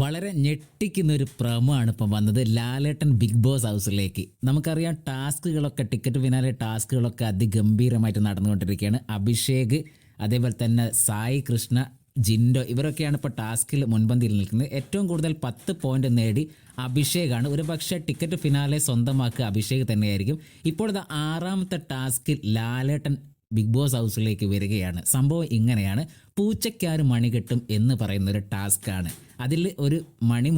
വളരെ ഞെട്ടിക്കുന്ന ഒരു പ്രമോയാണ് ഇപ്പം വന്നത് ലാലേട്ടൻ ബിഗ് ബോസ് ഹൗസിലേക്ക്. നമുക്കറിയാം ടാസ്കുകളൊക്കെ ടിക്കറ്റ് ഫിനാലെ ടാസ്കുകളൊക്കെ അതിഗംഭീരമായിട്ട് നടന്നുകൊണ്ടിരിക്കുകയാണ്. അഭിഷേക്, അതേപോലെ തന്നെ സായി കൃഷ്ണ, ജിൻഡോ ഇവരൊക്കെയാണ് ഇപ്പോൾ ടാസ്കിൽ മുൻപന്തിയിൽ നിൽക്കുന്നത്. ഏറ്റവും കൂടുതൽ 10 പോയിന്റ് നേടി അഭിഷേകാണ്. ഒരു പക്ഷേ ടിക്കറ്റ് ഫിനാലെ സ്വന്തമാക്കുക അഭിഷേക് തന്നെയായിരിക്കും. ഇപ്പോഴത്തെ 6ാമത്തെ ടാസ്കിൽ ലാലേട്ടൻ ബിഗ് ബോസ് ഹൗസിലേക്ക് വരികയാണ്. സംഭവം ഇങ്ങനെയാണ്. പൂച്ചയ്ക്കാര് മണി കെട്ടും എന്ന് പറയുന്ന ഒരു ടാസ്ക്കാണ്. അതിൽ ഒരു മണി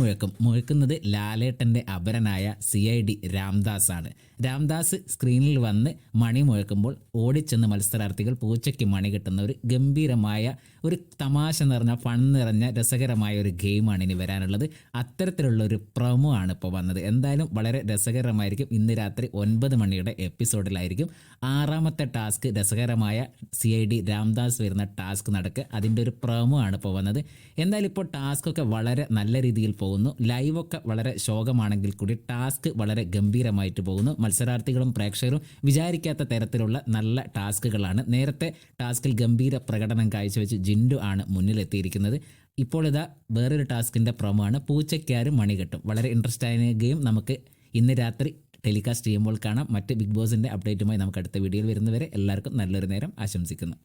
മുഴക്കുന്നത് ലാലേട്ടൻ്റെ അപരനായ CID രാംദാസ് ആണ്. രാംദാസ് സ്ക്രീനിൽ വന്ന് മണി മുഴക്കുമ്പോൾ ഓടിച്ചെന്ന് മത്സരാർത്ഥികൾ പൂച്ചയ്ക്ക് മണി കെട്ടുന്ന ഒരു ഗംഭീരമായ ഒരു തമാശ നിറഞ്ഞ ഫൺ നിറഞ്ഞ രസകരമായ ഒരു ഗെയിമാണ് ഇനി വരാനുള്ളത്. അത്തരത്തിലുള്ള ഒരു പ്രൊമോ ആണ് ഇപ്പോൾ വന്നത്. എന്തായാലും വളരെ രസകരമായിരിക്കും. ഇന്ന് രാത്രി 9 മണിയുടെ എപ്പിസോഡിലായിരിക്കും 6ാമത്തെ ടാസ്ക്. രസകരമായ CID രാംദാസ് വരുന്ന ടാസ്ക് നടക്കുക. അതിൻ്റെ ഒരു പ്രൊമോ ആണ് ഇപ്പോൾ വന്നത്. എന്തായാലും ഇപ്പോൾ ടാസ്കൊക്കെ വളരെ നല്ല രീതിയിൽ പോകുന്നു. ലൈവൊക്കെ വളരെ ശോകമാണെങ്കിൽ കൂടി ടാസ്ക് വളരെ ഗംഭീരമായിട്ട് പോകുന്നു. മത്സരാർത്ഥികളും പ്രേക്ഷകരും വിചാരിക്കാത്ത തരത്തിലുള്ള നല്ല ടാസ്കുകളാണ്. നേരത്തെ ടാസ്കിൽ ഗംഭീര പ്രകടനം കാഴ്ചവെച്ച് ജിൻഡു ആണ് മുന്നിലെത്തിയിരിക്കുന്നത്. ഇപ്പോൾ ഇതാ വേറൊരു ടാസ്കിൻ്റെ പ്രൊമോ ആണ്. പൂച്ചയ്ക്കാര് മണി കെട്ടും. വളരെ ഇൻട്രസ്റ്റ് ആയ ഗെയിം നമുക്ക് ഇന്ന് രാത്രി ടെലികാസ്റ്റ് ചെയ്യുമ്പോൾ കാണാം. മറ്റ് ബിഗ് ബോസിൻ്റെ അപ്ഡേറ്റുമായി നമുക്ക് അടുത്ത വീഡിയോയിൽ വരുന്നവരെ എല്ലാവർക്കും നല്ലൊരു നേരം ആശംസിക്കുന്നു.